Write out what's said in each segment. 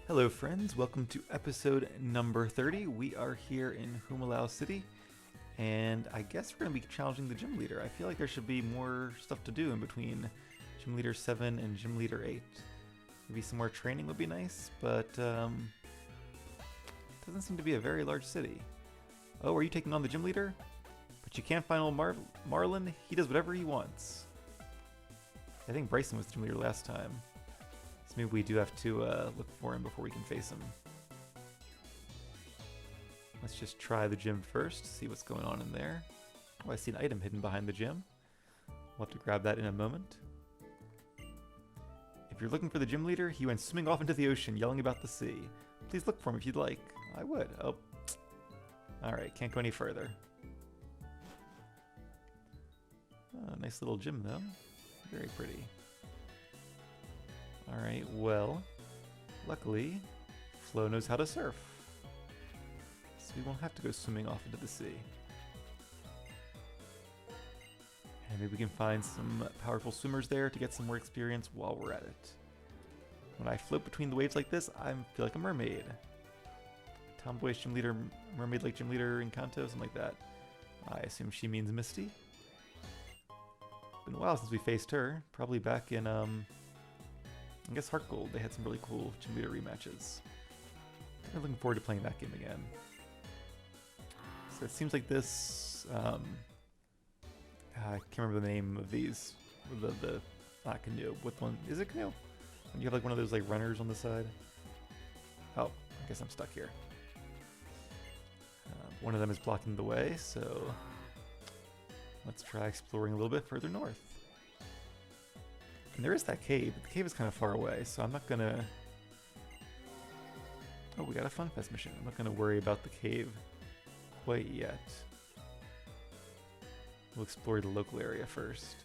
Hello friends, welcome to episode number 30. We are here in Humilau City, and I guess we're going to be challenging the gym leader. I feel like there should be more stuff to do in between gym leader 7 and gym leader 8. Maybe some more training would be nice, but it doesn't seem to be a very large city. Oh, are you taking on the gym leader? But you can't find old Marlon. He does whatever he wants. I think Bryson was the gym leader last time. So maybe we do have to look for him before we can face him. Let's just try the gym first, see what's going on in there. Oh, I see an item hidden behind the gym. We'll have to grab that in a moment. If you're looking for the gym leader, he went swimming off into the ocean, yelling about the sea. Please look for him if you'd like. I would. Oh. Alright, can't go any further. Oh, nice little gym, though. Very pretty. Alright, well, luckily, Flo knows how to surf. So we won't have to go swimming off into the sea. And maybe we can find some powerful swimmers there to get some more experience while we're at it. When I float between the waves like this, I feel like a mermaid. Tomboyish gym leader, mermaid like gym leader Encanto, something like that. I assume she means Misty. Been a while since we faced her, probably back in, I guess Heart Gold. They had some really cool gym leader rematches. I'm looking forward to playing that game again. So it seems like this, I can't remember the name of these. The not canoe. What one is it? Canoe? And you have like one of those like runners on the side. Oh, I guess I'm stuck here. One of them is blocking the way, so let's try exploring a little bit further north. And there is that cave, but the cave is kind of far away, so I'm not gonna... Oh, we got a Fun Fest mission. I'm not gonna worry about the cave quite yet. We'll explore the local area first.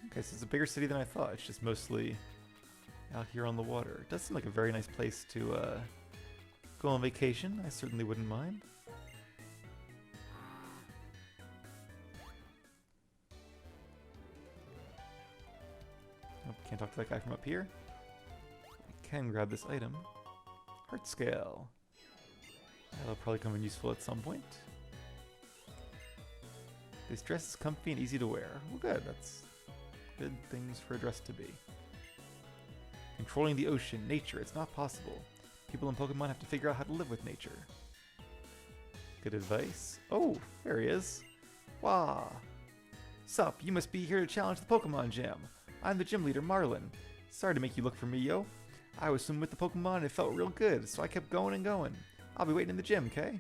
Okay, so it's a bigger city than I thought. It's just mostly out here on the water. It does seem like a very nice place to go on vacation. I certainly wouldn't mind. Can't talk to that guy from up here. I can grab this item. Heart scale. That'll probably come in useful at some point. This dress is comfy and easy to wear. Well, good. That's good things for a dress to be. Controlling the ocean, nature. It's not possible. People in Pokemon have to figure out how to live with nature. Good advice. Oh, there he is. Wah. Sup, you must be here to challenge the Pokemon Gym. I'm the gym leader, Marlon. Sorry to make you look for me, yo. I was swimming with the Pokemon and it felt real good, so I kept going and going. I'll be waiting in the gym, okay?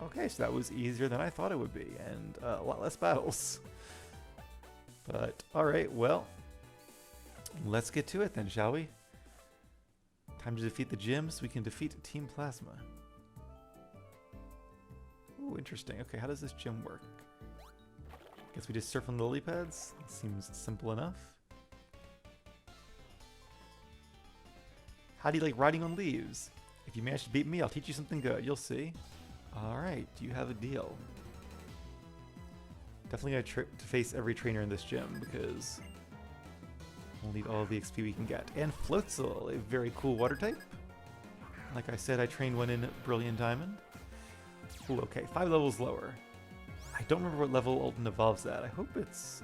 Okay, so that was easier than I thought it would be, and a lot less battles. But, alright, well, let's get to it then, shall we? Time to defeat the gym so we can defeat Team Plasma. Ooh, interesting. Okay, how does this gym work? Guess we just surf on the lily pads? Seems simple enough. How do you like riding on leaves? If you manage to beat me, I'll teach you something good. You'll see. Alright, do you have a deal? Definitely gonna to face every trainer in this gym because we'll need all the XP we can get. And Floatzel, a very cool water type. Like I said, I trained one in Brilliant Diamond. Ooh, okay, 5 levels lower. I don't remember what level Ultimate evolves at. I hope it's,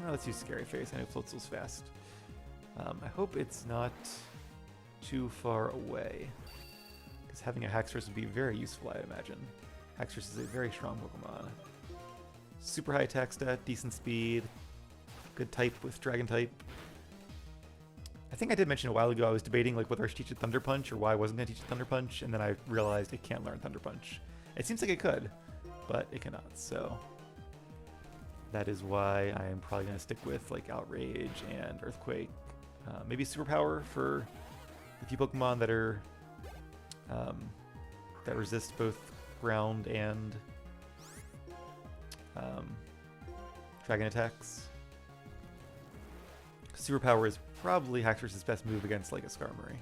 let's use Scary Face. I know Floatzel's fast. I hope it's not too far away. Because having a Haxorus would be very useful, I imagine. Haxorus is a very strong Pokemon. Super high attack stat, decent speed, good type with Dragon type. I think I did mention a while ago I was debating like whether I should teach it Thunder Punch or why I wasn't going to teach it Thunder Punch, and then I realized it can't learn Thunder Punch. It seems like it could, but it cannot, so that is why I am probably going to stick with like Outrage and Earthquake. Maybe Superpower for the few Pokemon that are that resist both ground and dragon attacks. Superpower is probably Haxorus' best move against like a Skarmory.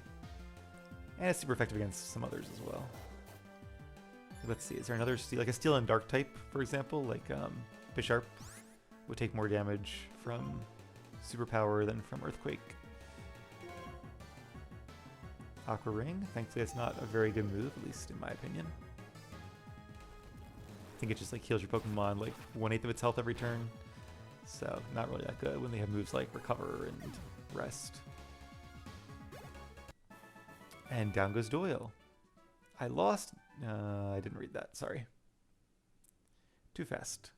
And it's super effective against some others as well. Let's see, is there another steel, like a steel and dark type, for example, like Bisharp? would take more damage from Superpower than from Earthquake. Aqua Ring, thankfully it's not a very good move, at least in my opinion. I think it just like heals your Pokemon like 1/8 of its health every turn. So not really that good when they have moves like Recover and Rest. And down goes Doyle. I lost... I didn't read that, sorry. Too fast.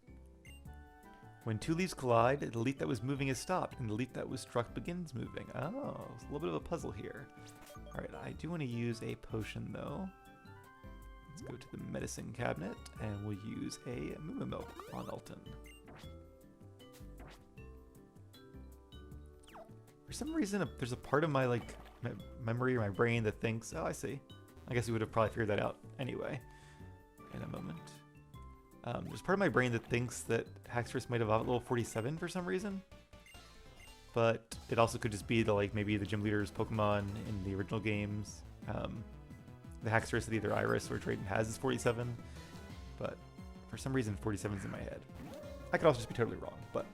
When two leaves collide, the leaf that was moving is stopped, and the leaf that was struck begins moving. Oh, it's a little bit of a puzzle here. Alright, I do want to use a potion, though. Let's go to the medicine cabinet, and we'll use a Moo Milk on Elton. For some reason, there's a part of my, like, memory or my brain that thinks, oh, I see. I guess we would have probably figured that out anyway in a moment. There's part of my brain that thinks that Haxorus might have evolved at level 47 for some reason. But it also could just be the, like, maybe the gym leader's Pokemon in the original games. The Haxorus that either Iris or Drayden has is 47. But for some reason, 47 is in my head. I could also just be totally wrong, but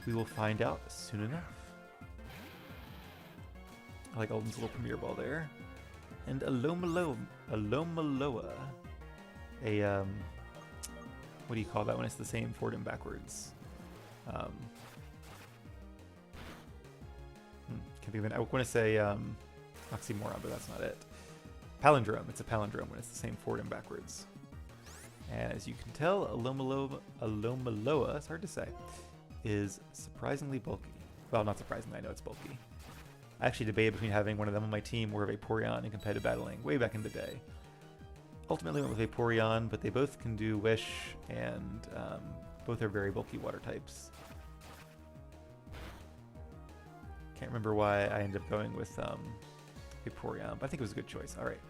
we will find out soon enough. I like Alden's little premiere ball there. And Alomaloa. What do you call that when it's the same forward and backwards? Can't think of it. I want to say oxymoron, but that's not it. Palindrome. It's a palindrome when it's the same forward and backwards. And as you can tell, Alomaloa, it's hard to say, is surprisingly bulky. Well, not surprisingly, I know it's bulky. I actually debated between having one of them on my team or Vaporeon in competitive battling way back in the day. Ultimately went with Vaporeon, but they both can do Wish, and both are very bulky water types. Can't remember why I ended up going with Vaporeon, but I think it was a good choice. Alright,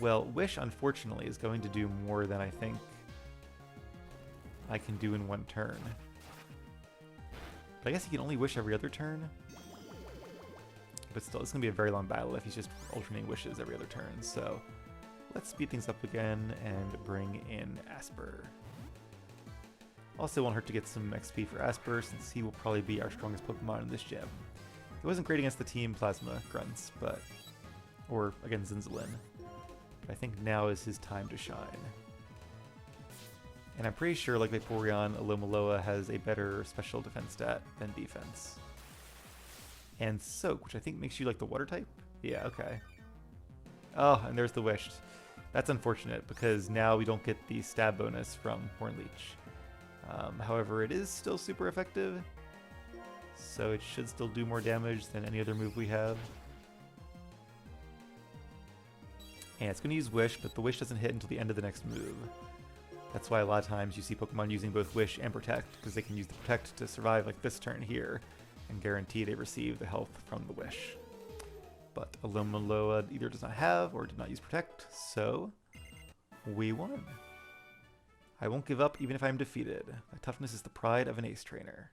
well, Wish, unfortunately, is going to do more than I think I can do in one turn. But I guess he can only Wish every other turn. But still, it's going to be a very long battle if he's just alternating Wishes every other turn, so let's speed things up again and bring in Asper. Also, it won't hurt to get some XP for Asper, since he will probably be our strongest Pokemon in this gym. He wasn't great against the Team Plasma Grunts, or against Zinzalin, but I think now is his time to shine. And I'm pretty sure, like Vaporeon, Alomaloa has a better special defense stat than defense. And Soak, which I think makes you like the water type? Yeah, okay. Oh, and there's the Wish. That's unfortunate, because now we don't get the stab bonus from Hornleech. However, it is still super effective, so it should still do more damage than any other move we have. And it's going to use Wish, but the Wish doesn't hit until the end of the next move. That's why a lot of times you see Pokemon using both Wish and Protect, because they can use the Protect to survive like this turn here, and guarantee they receive the health from the Wish. But Alomaloa either does not have or did not use Protect, so we won. I won't give up even if I'm defeated. My toughness is the pride of an ace trainer.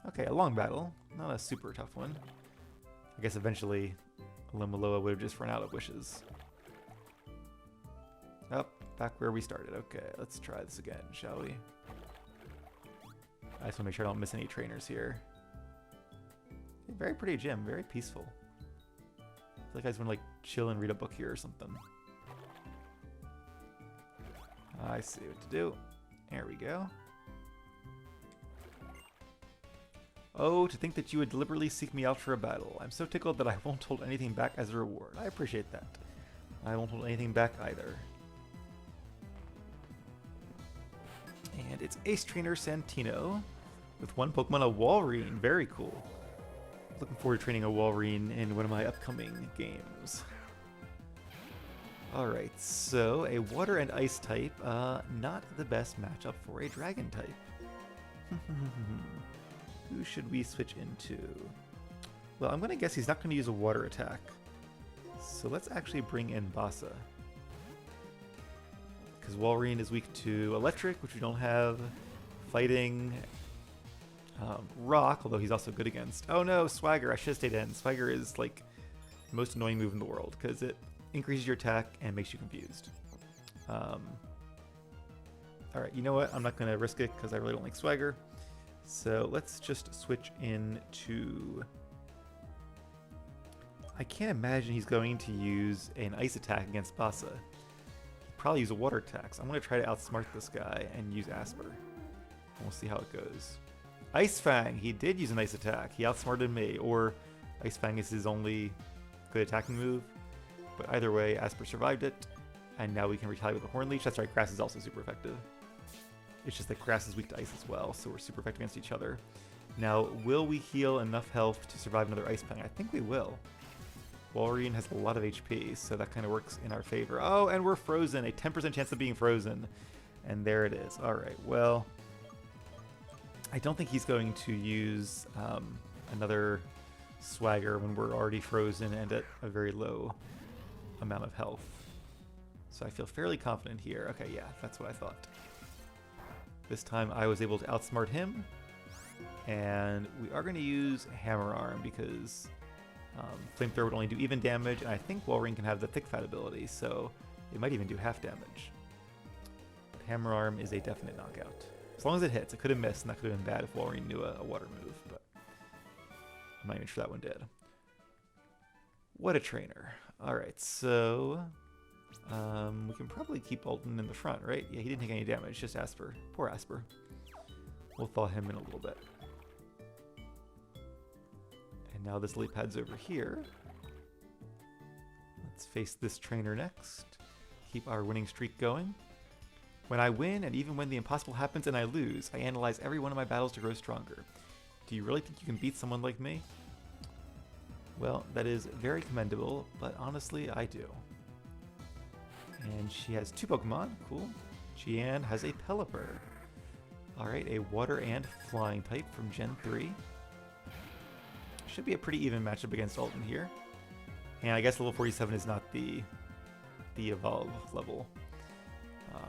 Okay, a long battle. Not a super tough one. I guess eventually Alomaloa would have just run out of wishes. Oh, back where we started. Okay, let's try this again, shall we? I just want to make sure I don't miss any trainers here. Very pretty gym, very peaceful. I feel like I just want to like chill and read a book here or something. I see what to do. There we go. Oh, to think that you would deliberately seek me out for a battle. I'm so tickled that I won't hold anything back as a reward. I appreciate that. I won't hold anything back either. And it's Ace Trainer Santino with one Pokemon, a Walrein. Very cool. Looking forward to training a Walrein in one of my upcoming games. Alright, so a Water and Ice type, not the best matchup for a Dragon type. Who should we switch into? Well, I'm going to guess he's not going to use a Water attack. So let's actually bring in Bassa. Because Walrein is weak to Electric, which we don't have. Fighting. Rock, although he's also good against. Oh no, Swagger. I should have stayed in. Swagger is like the most annoying move in the world because it increases your attack and makes you confused. Alright, you know what? I'm not going to risk it because I really don't like Swagger. So let's just switch into... I can't imagine he's going to use an ice attack against Bassa. He'd probably use a water attack. So I'm going to try to outsmart this guy and use Asper. And we'll see how it goes. Ice Fang! He did use an ice attack. He outsmarted me. Or Ice Fang is his only good attacking move. But either way, Asper survived it. And now we can retaliate with the Horn Leech. That's right, Grass is also super effective. It's just that Grass is weak to ice as well, so we're super effective against each other. Now, will we heal enough health to survive another Ice Fang? I think we will. Walrein has a lot of HP, so that kind of works in our favor. Oh, and we're frozen. A 10% chance of being frozen. And there it is. Alright, well... I don't think he's going to use another Swagger when we're already frozen and at a very low amount of health. So I feel fairly confident here. Okay, yeah, that's what I thought. This time I was able to outsmart him. And we are going to use Hammer Arm because Flamethrower would only do even damage, and I think Walrein can have the Thick Fat ability, so it might even do half damage. But Hammer Arm is a definite knockout. As long as it hits. It could have missed, and that could have been bad if Walrein knew a water move, but I'm not even sure that one did. What a trainer. Alright, so we can probably keep Alton in the front, right? Yeah, he didn't take any damage, just Asper. Poor Asper. We'll thaw him in a little bit. And now this lily pad's over here. Let's face this trainer next. Keep our winning streak going. When I win, and even when the impossible happens and I lose, I analyze every one of my battles to grow stronger. Do you really think you can beat someone like me? Well, that is very commendable, but honestly, I do. And she has 2 Pokemon. Cool. Jian has a Pelipper. Alright, a Water and Flying type from Gen 3. Should be a pretty even matchup against Alton here. And I guess level 47 is not the evolve level.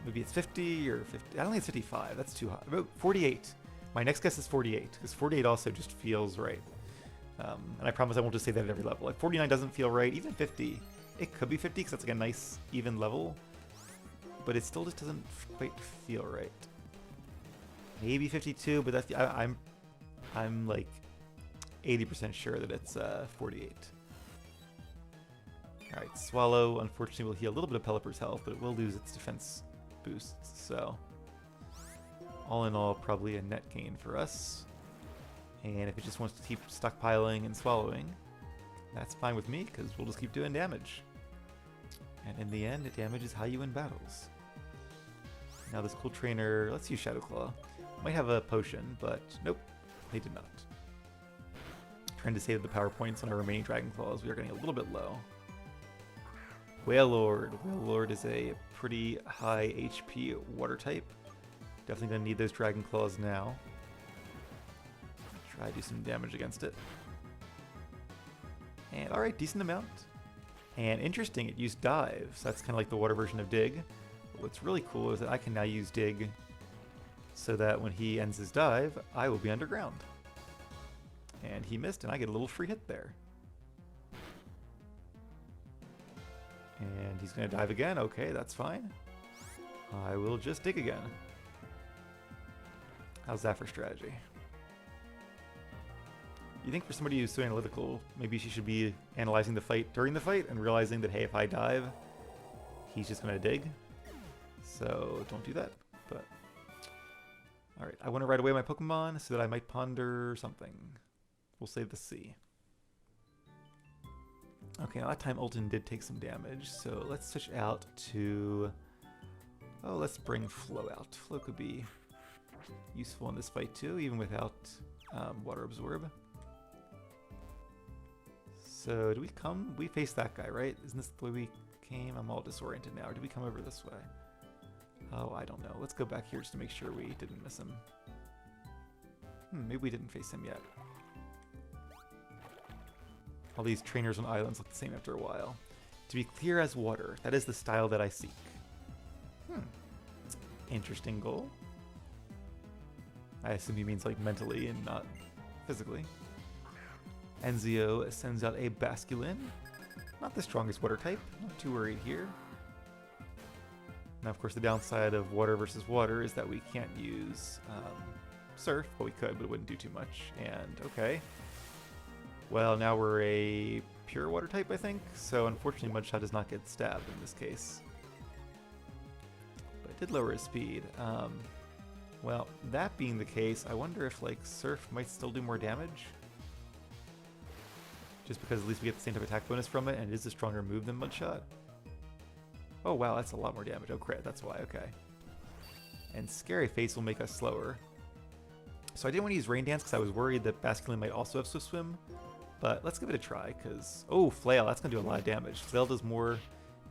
Maybe it's 50 or 50. I don't think it's 55. That's too high. About 48. My next guess is 48, because 48 also just feels right. And I promise I won't just say that at every level. Like 49 doesn't feel right. Even 50. It could be 50 because that's like a nice even level. But it still just doesn't quite feel right. Maybe 52, but that's I'm like 80% sure that it's 48. Alright, Swallow unfortunately will heal a little bit of Pelipper's health, but it will lose its defense boosts, so all in all, probably a net gain for us. And if it just wants to keep stockpiling and swallowing, that's fine with me, because we'll just keep doing damage. And in the end, damage is how you win battles. Now this cool trainer, let's use Shadow Claw. Might have a potion, but nope, they did not. Trying to save the power points on our remaining Dragon Claws, we are getting a little bit low. Wailord. Wailord is a pretty high HP water type. Definitely going to need those Dragon Claws now. Try to do some damage against it. And alright, decent amount. And interesting, it used Dive, so that's kind of like the water version of Dig. But what's really cool is that I can now use Dig so that when he ends his dive, I will be underground. And he missed, and I get a little free hit there. And he's going to dive again. Okay, that's fine. I will just dig again. How's that for strategy? You think for somebody who's so analytical, maybe she should be analyzing the fight during the fight and realizing that, hey, if I dive, he's just going to dig. So don't do that. But alright, I want to ride away my Pokemon so that I might ponder something. We'll save the C. Okay, now that time Alton did take some damage, so let's switch out to... Oh, let's bring Flo out. Flo could be useful in this fight too, even without Water Absorb. So, do we come? We face that guy, right? Isn't this the way we came? I'm all disoriented now. Or did we come over this way? Oh, I don't know. Let's go back here just to make sure we didn't miss him. Maybe we didn't face him yet. All these trainers on islands look the same after a while. To be clear as water, that is the style that I seek. Interesting goal. I assume he means like mentally and not physically. Enzio sends out a Basculin. Not the strongest water type. Not too worried here. Now, of course, the downside of water versus water is that we can't use surf. Well, we could, but it wouldn't do too much. And, okay. Well, now we're a pure water type, I think. So, unfortunately, Mudshot does not get stabbed in this case. But it did lower his speed. Well, that being the case, I wonder if, like, surf might still do more damage. Just because at least we get the same type of attack bonus from it, and it is a stronger move than Mudshot. Oh wow, that's a lot more damage. Oh crit, that's why, okay. And Scary Face will make us slower. So I didn't want to use Rain Dance because I was worried that Basculin might also have Swift Swim. But let's give it a try, because... Oh, Flail, that's going to do a lot of damage. Flail does more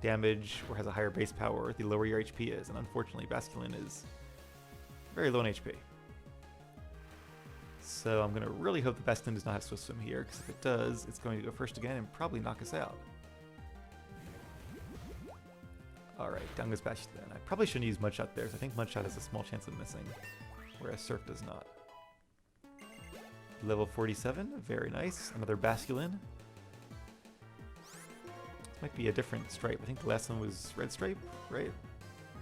damage or has a higher base power the lower your HP is, and unfortunately Basculin is very low in HP. So I'm going to really hope that Basculin does not have Swift Swim here, because if it does, it's going to go first again and probably knock us out. Alright, down goes Basculin. I probably shouldn't use Mudshot there, so I think Mudshot has a small chance of missing, whereas Surf does not. Level 47, very nice. Another Basculin. This might be a different stripe. I think the last one was Red Stripe, right?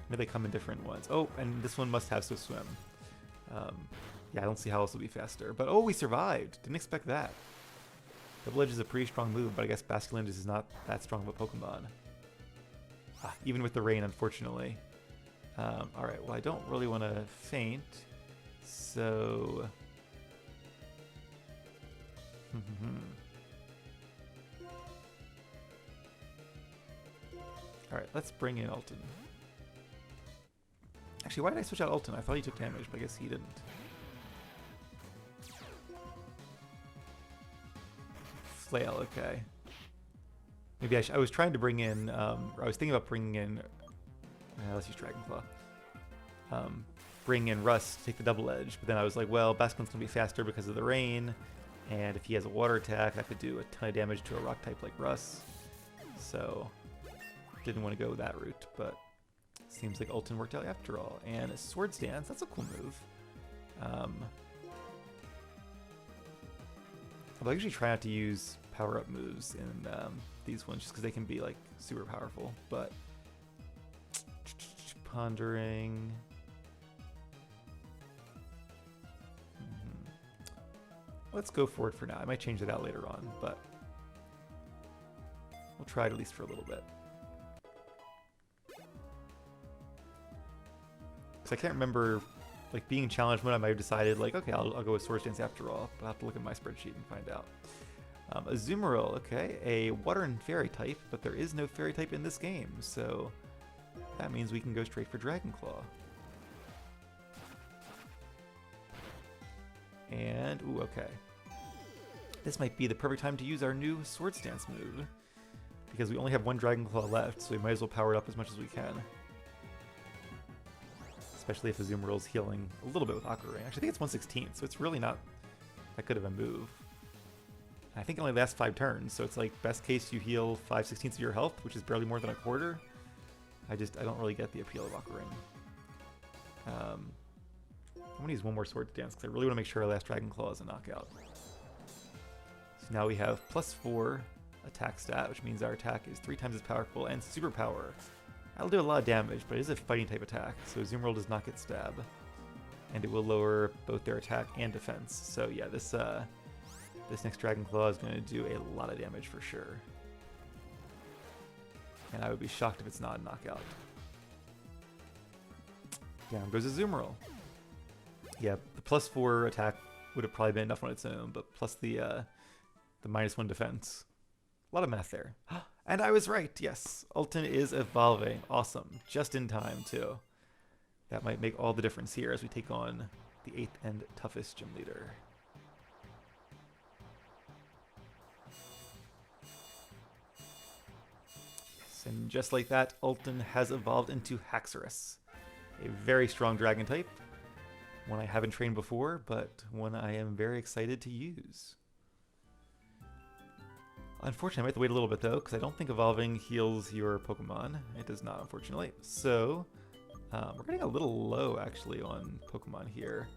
Maybe they come in different ones. Oh, and this one must have Swift Swim. Yeah, I don't see how else it'll be faster. But oh, we survived! Didn't expect that. Double Edge is a pretty strong move, but I guess Basculin is not that strong of a Pokemon. Even with the rain, unfortunately. Alright, well, I don't really want to faint, so... Alright, let's bring in Alton. Actually, why did I switch out Alton? I thought he took damage, but I guess he didn't. Flail, okay. Maybe I was trying to bring in, I was thinking about bringing in, let's use Dragonclaw. Bring in Rust, take the Double Edge, but then I was like, well, Basculin's going to be faster because of the rain, and if he has a water attack, I could do a ton of damage to a rock type like Rust. So, didn't want to go that route, but seems like Alton worked out after all. And a Swords Dance, that's a cool move. Although I usually try not to use power-up moves in these ones just because they can be like super powerful, but pondering. Let's go for it for now. I might change it out later on, but we'll try it at least for a little bit. Because I can't remember, like, being in challenge mode, I might have decided, like, okay, I'll go with Swords Dance after all, but I'll have to look at my spreadsheet and find out. Azumarill, okay, a water and fairy type, but there is no fairy type in this game, so that means we can go straight for Dragonclaw. And, ooh, okay. This might be the perfect time to use our new Swords Dance move, because we only have one Dragonclaw left, so we might as well power it up as much as we can. Especially if Azumarill's healing a little bit with Aqua Ring. Actually, I think it's 1/16, so it's really not that good of a move. I think it only lasts 5 turns, so it's like best case you heal 5/16 of your health, which is barely more than a quarter. I don't really get the appeal of Aqua Ring. I'm gonna use one more Swords Dance because I really want to make sure our last Dragonclaw is a knockout. So now we have +4 attack stat, which means our attack is 3 times as powerful, and super power. That'll do a lot of damage, but it is a fighting type attack, so Azumarill does not get stabbed. And it will lower both their attack and defense. So yeah, this next Dragonclaw is going to do a lot of damage for sure. And I would be shocked if it's not a knockout. Down goes Azumarill. Yeah, the +4 attack would have probably been enough on its own, but plus the -1 defense. A lot of math there. And I was right, yes. Alton is evolving. Awesome. Just in time, too. That might make all the difference here as we take on the 8th and toughest gym leader. Yes, and just like that, Alton has evolved into Haxorus. A very strong dragon type. One I haven't trained before, but one I am very excited to use. Unfortunately, I might have to wait a little bit, though, because I don't think evolving heals your Pokemon. It does not, unfortunately. So, we're getting a little low, actually, on Pokemon here.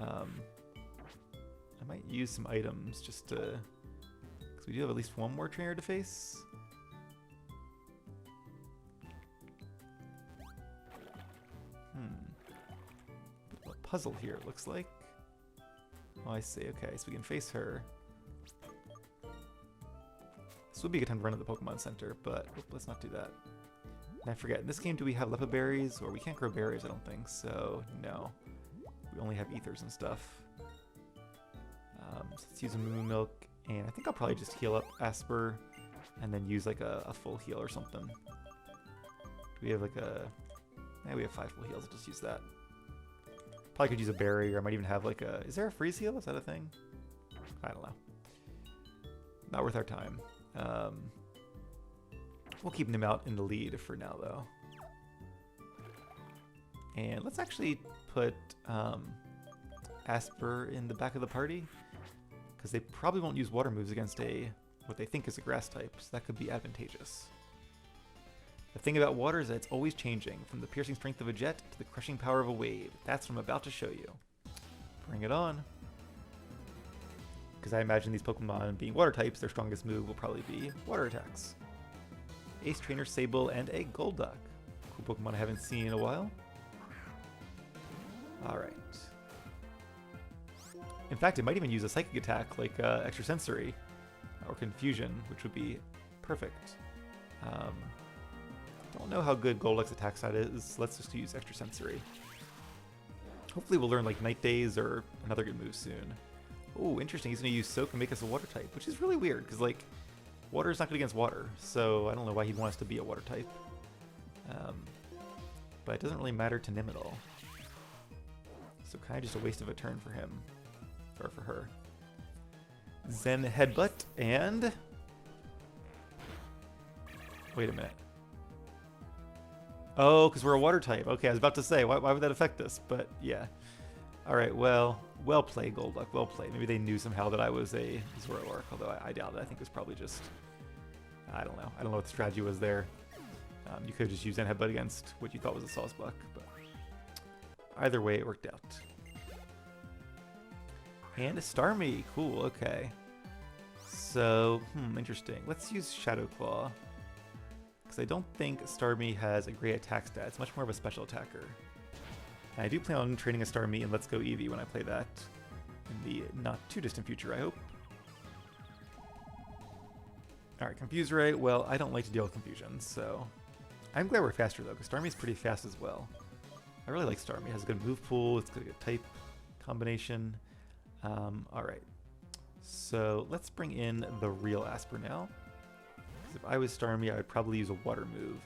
I might use some items just to... because we do have at least one more trainer to face. puzzle here, it looks like. Oh, I see. Okay, so we can face her. This would be a good time to run to the Pokemon Center, but let's not do that. And I forget, in this game, do we have Lepa berries? Or we can't grow berries, I don't think, so no. We only have ethers and stuff. So let's use a Moo Milk, and I think I'll probably just heal up Asper, and then use like a full heal or something. Do we have like a... Yeah, we have 5 full heals, I'll just use that. Probably could use a berry, or I might even have like a... Is there a freeze heal? Is that a thing? I don't know. Not worth our time. We'll keep him out in the lead for now, though. And let's actually put Asper in the back of the party, because they probably won't use water moves against what they think is a grass type, so that could be advantageous. The thing about water is that it's always changing, from the piercing strength of a jet to the crushing power of a wave. That's what I'm about to show you. Bring it on. Because I imagine these Pokemon being water types, their strongest move will probably be water attacks. Ace Trainer Sable and a Golduck. Cool Pokemon I haven't seen in a while. Alright. In fact, it might even use a Psychic attack like Extrasensory or Confusion, which would be perfect. Don't know how good Golduck's attack side is. Let's just use Extrasensory. Hopefully we'll learn like Night Days or another good move soon. Oh, interesting. He's going to use Soak and make us a water type, which is really weird because like water is not good against water, so I don't know why he'd want us to be a water type. But it doesn't really matter to Nim at all. So kind of just a waste of a turn for him. Or for her. Zen Headbutt and... Wait a minute. Oh, because we're a water type. Okay, I was about to say, why would that affect us? But yeah. Alright, well played, Golduck. Well played. Maybe they knew somehow that I was a Zoroark, although I doubt it. I think it was probably just... I don't know. I don't know what the strategy was there. You could just use Zen Headbutt against what you thought was a Sawsbuck, but... Either way, it worked out. And a Starmie. Cool, okay. So, interesting. Let's use Shadow Claw. Because I don't think Starmie has a great attack stat. It's much more of a special attacker. And I do plan on training a Starmie in Let's Go Eevee when I play that. In the not too distant future, I hope. Alright, Confuse Ray. Well, I don't like to deal with confusion, so... I'm glad we're faster, though, because Starmie's pretty fast as well. I really like Starmie. It has a good move pool, it's got a good type combination. Alright. So, let's bring in the real Asper now. Because if I was Starmie, I would probably use a water move.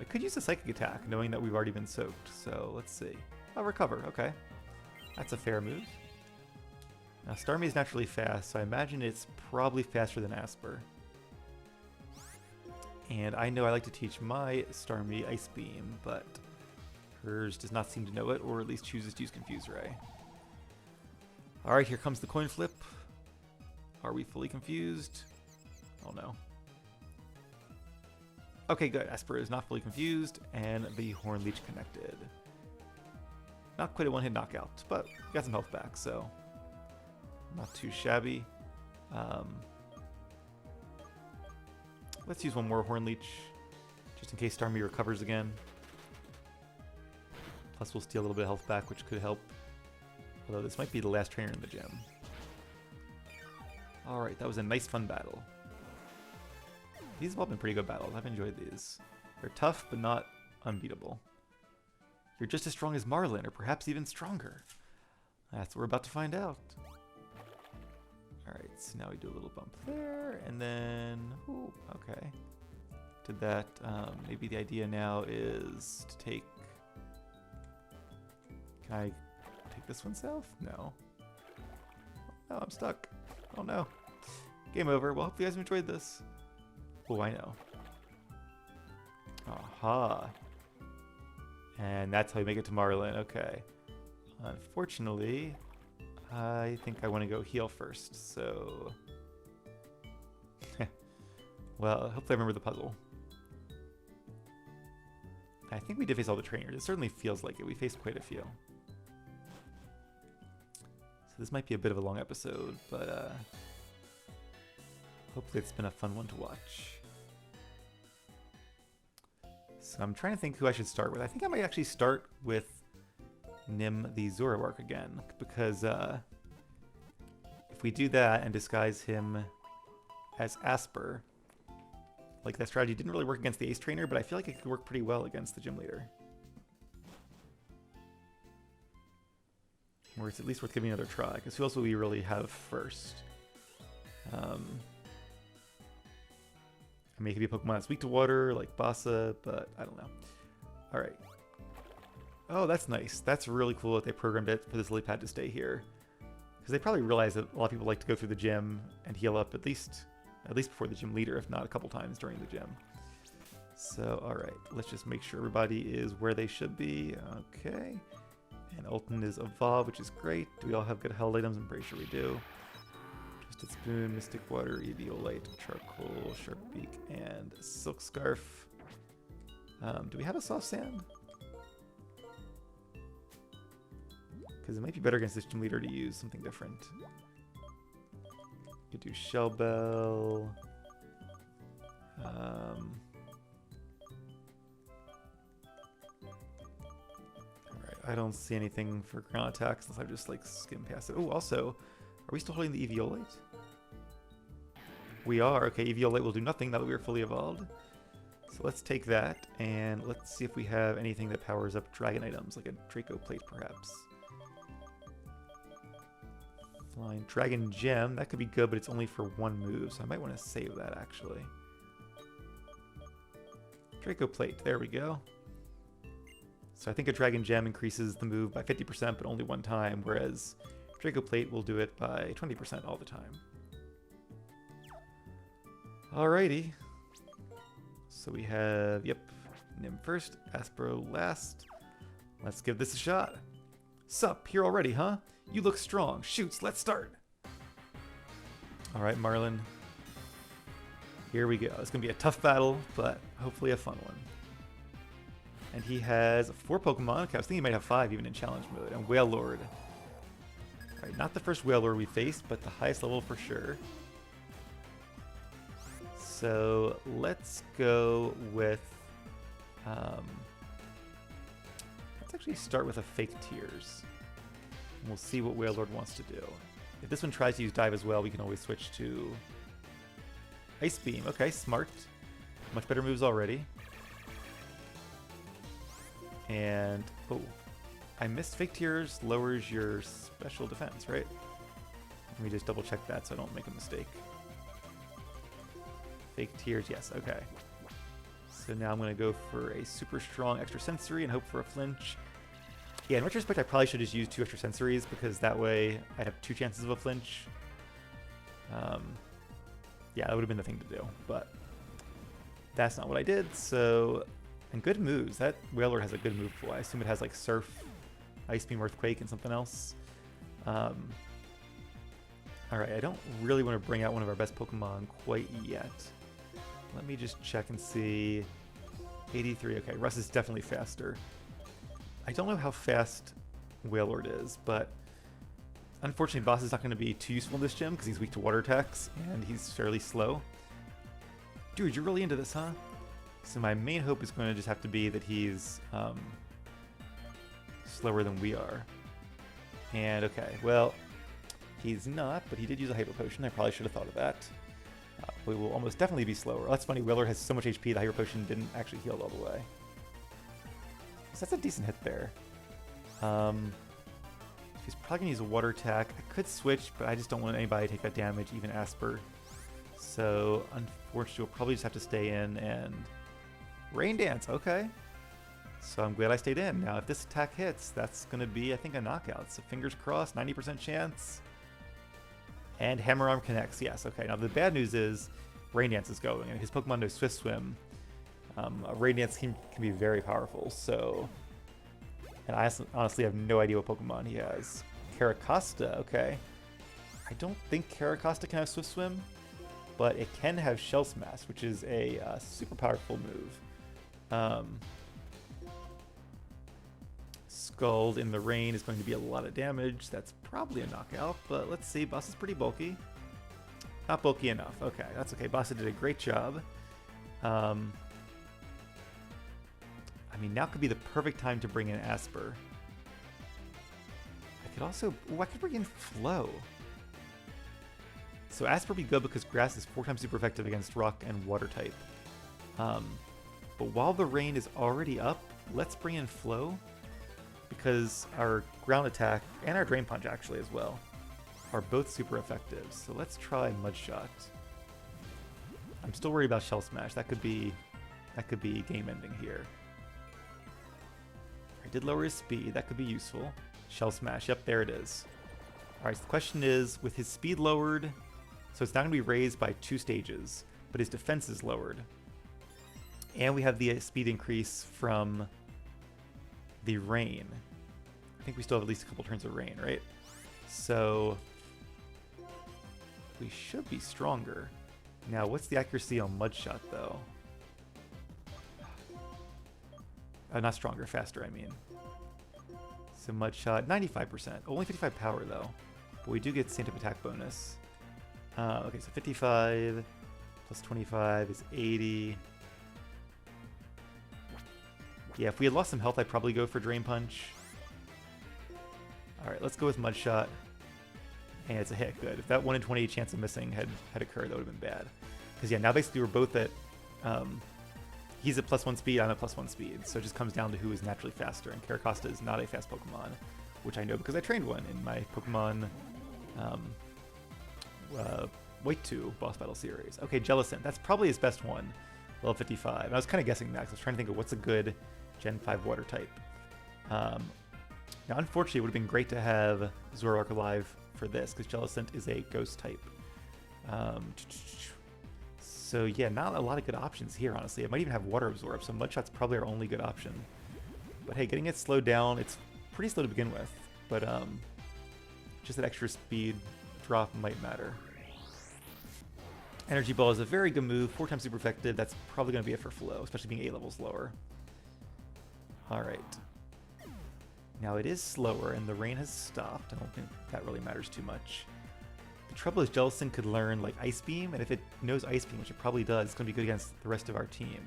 It could use a Psychic attack, knowing that we've already been soaked. So, let's see. I'll Recover, okay. That's a fair move. Now, Starmie is naturally fast, so I imagine it's probably faster than Asper. And I know I like to teach my Starmie Ice Beam, but hers does not seem to know it, or at least chooses to use Confuse Ray. Alright, here comes the coin flip. Are we fully confused? Oh no. Okay, good. Asper is not fully confused, and the Horn Leech connected. Not quite a one-hit knockout, but got some health back, so not too shabby. Let's use one more Horn Leech, just in case Starmie recovers again. Plus we'll steal a little bit of health back, which could help. Although this might be the last trainer in the gym. Alright, that was a nice fun battle. These have all been pretty good battles. I've enjoyed these. They're tough, but not unbeatable. You're just as strong as Marlon, or perhaps even stronger. That's what we're about to find out. Alright, so now we do a little bump there, and then... Ooh, okay. Did that. Maybe the idea now is to take... Can I take this one south? No. No, I'm stuck. Oh no. Game over. Well, hope you guys enjoyed this. Oh, I know. Aha. And that's how you make it to Marlon. Okay. Unfortunately, I think I want to go heal first, so... Well, hopefully I remember the puzzle. I think we did face all the trainers. It certainly feels like it. We faced quite a few. So this might be a bit of a long episode, but hopefully it's been a fun one to watch. So I'm trying to think who I should start with. I think I might actually start with Nim the Zoroark again, because if we do that and disguise him as Asper, like that strategy didn't really work against the Ace Trainer, but I feel like it could work pretty well against the Gym Leader. Or it's at least worth giving another try, because who else will we really have first? I mean, it could be a Pokemon that's weak to water, like Bassa, but I don't know. Alright. Oh, that's nice. That's really cool that they programmed it for this lily pad to stay here. Because they probably realize that a lot of people like to go through the gym and heal up at least before the gym leader, if not a couple times during the gym. So, alright. Let's just make sure everybody is where they should be. Okay. And Ulton is evolved, which is great. Do we all have good held items? I'm pretty sure we do. Twisted Spoon, Mystic Water, Eviolite, Charcoal, Shark Beak, and Silk Scarf. Do we have a Soft Sand? Because it might be better against this gym leader to use something different. Could do Shell Bell. I don't see anything for ground attacks unless I just like skim past it. Oh, also, are we still holding the Eviolite? We are. Okay, Eviolite will do nothing now that we are fully evolved. So let's take that and let's see if we have anything that powers up dragon items, like a Draco Plate perhaps. Flying Dragon Gem, that could be good, but it's only for one move, so I might want to save that actually. Draco Plate, there we go. So I think a Dragon Gem increases the move by 50%, but only one time, whereas Draco Plate will do it by 20% all the time. Alrighty. So we have, yep, Nim first, Aspero last. Let's give this a shot. Sup, here already, huh? You look strong. Shoots, let's start. Alright, Marlon. Here we go. It's going to be a tough battle, but hopefully a fun one. And he has 4 Pokemon. Okay, I was thinking he might have 5 even in challenge mode. And Wailord. Alright, not the first Wailord we faced, but the highest level for sure. So let's go with... let's actually start with a Fake Tears. And we'll see what Wailord wants to do. If this one tries to use Dive as well, we can always switch to Ice Beam. Okay, smart. Much better moves already. And, oh, I missed Fake Tears lowers your special defense, right? Let me just double check that so I don't make a mistake. Fake Tears, yes, okay. So now I'm going to go for a super strong extra sensory and hope for a flinch. Yeah, in retrospect, I probably should just use 2 extra sensories because that way I'd have 2 chances of a flinch. Yeah, that would have been the thing to do, but that's not what I did, so... And good moves. That Wailord has a good move pool. I assume it has like Surf, Ice Beam, Earthquake, and something else. Alright, I don't really want to bring out one of our best Pokemon quite yet. Let me just check and see. 83, okay, Russ is definitely faster. I don't know how fast Wailord is, but unfortunately Boss is not going to be too useful in this gym because he's weak to water attacks and he's fairly slow. Dude, you're really into this, huh? So my main hope is going to just have to be that he's slower than we are. And okay, well, he's not, but he did use a Hyper Potion. I probably should have thought of that. We will almost definitely be slower. That's funny, Wailord has so much HP, the Hyper Potion didn't actually heal all the way. So that's a decent hit there. He's probably going to use a Water attack. I could switch, but I just don't want anybody to take that damage, even Asper. So unfortunately, we'll probably just have to stay in and... Rain Dance, okay. So I'm glad I stayed in. Now, if this attack hits, that's going to be, I think, a knockout. So fingers crossed, 90% chance. And Hammer Arm connects, yes. Okay, now the bad news is Rain Dance is going, and his Pokemon knows Swift Swim. Rain Dance can be very powerful, so... And I honestly have no idea what Pokemon he has. Caracosta, okay. I don't think Caracosta can have Swift Swim, but it can have Shell Smash, which is a super powerful move. Scald in the rain is going to be a lot of damage. That's probably a knockout, but let's see. Boss is pretty bulky. Not bulky enough. Okay, that's okay. Boss did a great job. I mean, now could be the perfect time to bring in Asper. I could also... Ooh, I could bring in Flow. So Asper would be good because Grass is 4 times super effective against Rock and Water type. But while the rain is already up, let's bring in Flow. Because our Ground Attack, and our Drain Punch actually as well, are both super effective. So let's try Mud Shot. I'm still worried about Shell Smash. That could be game ending here. I did lower his speed. That could be useful. Shell Smash. Yep, there it is. Alright, so the question is, with his speed lowered, so it's not going to be raised by 2 stages, but his defense is lowered. And we have the speed increase from the rain. I think we still have at least a couple turns of rain, right? So we should be stronger. Now, what's the accuracy on Mud Shot, though? Not stronger, faster, I mean. So Mud Shot, 95%. Only 55 power, though. But we do get Sand Type attack bonus. Okay, so 55 plus 25 is 80. Yeah, if we had lost some health, I'd probably go for Drain Punch. Alright, let's go with Mud Shot. And it's a hit, good. If that 1 in 28 chance of missing had occurred, that would have been bad. Because yeah, now basically we're both at... he's at +1 speed, I'm at +1 speed. So it just comes down to who is naturally faster. And Caracosta is not a fast Pokemon, which I know because I trained one in my Pokemon White 2 boss battle series. Okay, Jellicent. That's probably his best one. Level 55. And I was kind of guessing that because I was trying to think of what's a good Gen 5 water type. Now, unfortunately, it would have been great to have Zoroark alive for this because Jellicent is a ghost type. So yeah, not a lot of good options here, honestly. It might even have Water Absorb, so Mudshot's probably our only good option. But hey, getting it slowed down, it's pretty slow to begin with, but just that extra speed drop might matter. Energy Ball is a very good move, 4 times super effective. That's probably going to be it for Flow, especially being 8 levels lower. Alright. Now it is slower, and the rain has stopped. I don't think that really matters too much. The trouble is Jellicent could learn like Ice Beam, and if it knows Ice Beam, which it probably does, it's going to be good against the rest of our team.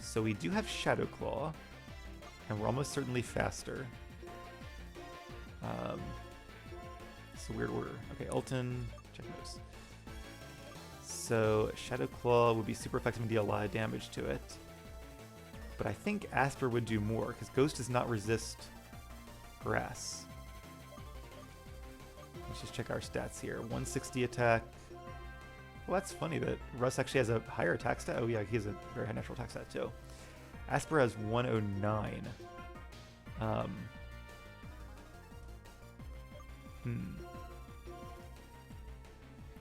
So we do have Shadow Claw, and we're almost certainly faster. It's a weird order. Okay, Ulton, check those. So Shadow Claw would be super effective and deal a lot of damage to it. But I think Asper would do more, because Ghost does not resist Grass. Let's just check our stats here. 160 attack. Well, that's funny that Russ actually has a higher attack stat. Oh yeah, he has a very high natural attack stat too. Asper has 109.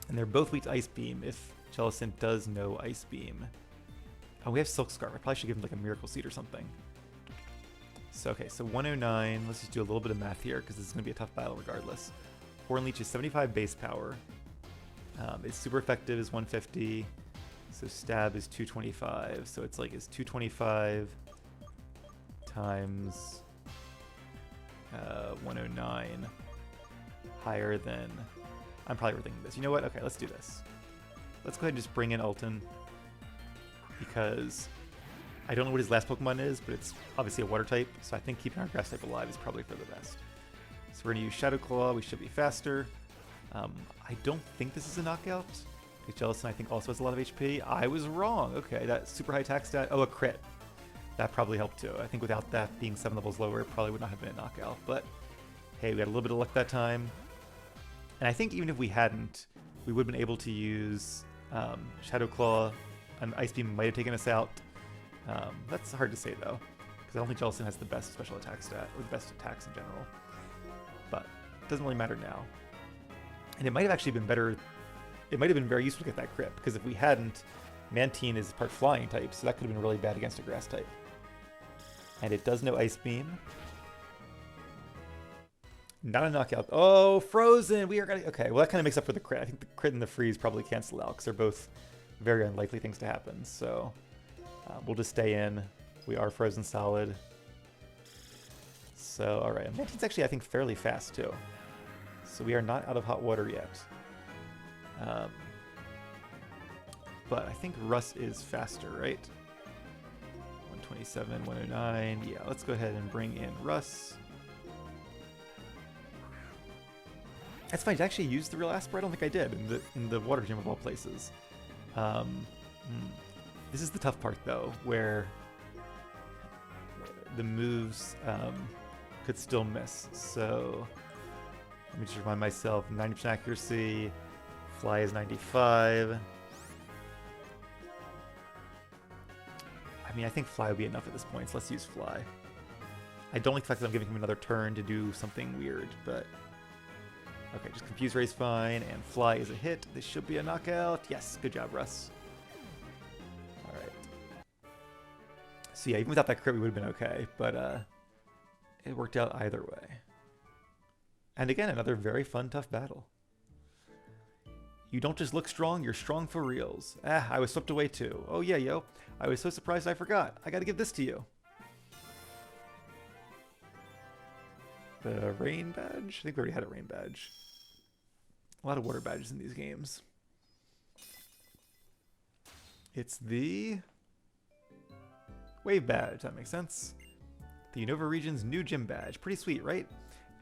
And they're both weak to Ice Beam if Jellicent does know Ice Beam. Oh, we have Silk Scarf. I probably should give him like a Miracle Seed or something. So, okay, so 109. Let's just do a little bit of math here because this is going to be a tough battle regardless. Horn Leech is 75 base power. Its super effective is 150. So stab is 225. So it's like, is 225 times 109 higher than... I'm probably overthinking this. You know what? Okay, let's do this. Let's go ahead and just bring in Ulton, because I don't know what his last Pokemon is, but it's obviously a water type, so I think keeping our grass type alive is probably for the best. So we're going to use Shadow Claw. We should be faster. I don't think this is a knockout, because Jellicent I think also has a lot of HP. I was wrong. Okay, that super high attack stat. Oh, a crit. That probably helped too. I think without that being 7 levels lower, it probably would not have been a knockout. But hey, we had a little bit of luck that time. And I think even if we hadn't, we would have been able to use Shadow Claw. An Ice Beam might have taken us out. That's hard to say though, because I don't think Jellicent has the best special attack stat, or the best attacks in general. But it doesn't really matter now. And it might have actually been better, it might have been very useful to get that crit, because if we hadn't, Mantine is part flying type, so that could have been really bad against a grass type. And it does know Ice Beam. Not a knockout. Oh, Frozen! We are gonna... Okay, well that kind of makes up for the crit. I think the crit and the freeze probably cancel out, because they're both very unlikely things to happen. So we'll just stay in. We are frozen solid. So, alright. Mantine's actually, I think, fairly fast, too. So we are not out of hot water yet. But I think Russ is faster, right? 127, 109. Yeah, let's go ahead and bring in Russ. That's fine. Did I actually use the real Asper? I don't think I did in the water gym of all places. This is the tough part though, where the moves could still miss. So let me just remind myself: 90% accuracy. Fly is 95. I mean, I think Fly would be enough at this point, so let's use Fly. I don't like the fact that I'm giving him another turn to do something weird, but... Okay, just Confuse Ray's fine, and Fly is a hit. This should be a knockout. Yes, good job, Russ. Alright. So yeah, even without that crit, we would have been okay, but it worked out either way. And again, another very fun, tough battle. You don't just look strong, you're strong for reals. Ah, I was swept away too. Oh yeah, yo. I was so surprised I forgot. I gotta give this to you. The rain badge? I think we already had a rain badge. A lot of water badges in these games. It's the wave badge, that makes sense. The Unova region's new gym badge. Pretty sweet, right?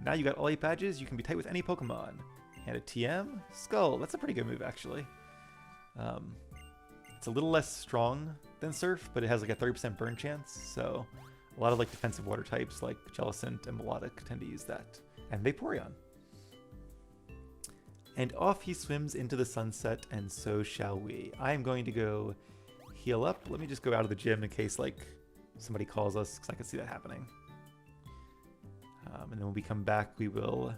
Now you got all 8 badges, you can be tight with any Pokemon. And a TM? Skull. That's a pretty good move, actually. It's a little less strong than Surf, but it has like a 30% burn chance, so a lot of like defensive water types like Jellicent and Melodic tend to use that. And Vaporeon. And off he swims into the sunset, and so shall we. I am going to go heal up. Let me just go out of the gym in case like somebody calls us, because I can see that happening. And then when we come back, we will...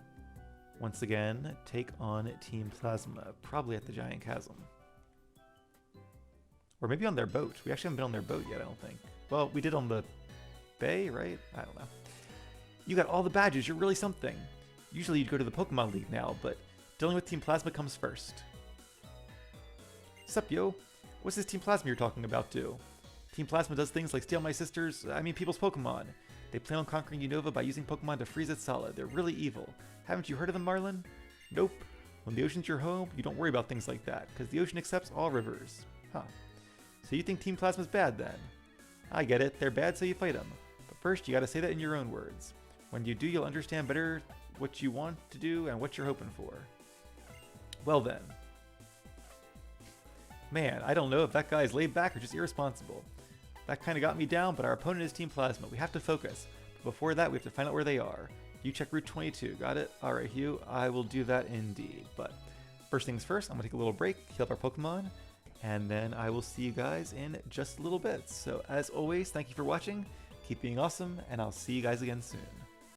once again, take on Team Plasma, probably at the Giant Chasm. Or maybe on their boat. We actually haven't been on their boat yet, I don't think. Well, we did on the bay, right? I don't know. You got all the badges, you're really something. Usually you'd go to the Pokemon League now, but dealing with Team Plasma comes first. Sup, yo? What's this Team Plasma you're talking about, do? Team Plasma does things like steal my people's Pokemon. They plan on conquering Unova by using Pokemon to freeze it solid. They're really evil. Haven't you heard of them, Marlon? Nope. When the ocean's your home, you don't worry about things like that, because the ocean accepts all rivers. Huh. So you think Team Plasma's bad, then? I get it. They're bad, so you fight them. But first, you gotta say that in your own words. When you do, you'll understand better what you want to do and what you're hoping for. Well then. Man, I don't know if that guy's laid back or just irresponsible. That kinda got me down, but our opponent is Team Plasma. We have to focus. But before that, we have to find out where they are. You check Route 22. Got it? Alright, Hugh. I will do that indeed. But first things first, I'm going to take a little break, heal up our Pokemon, and then I will see you guys in just a little bit. So as always, thank you for watching. Keep being awesome, and I'll see you guys again soon.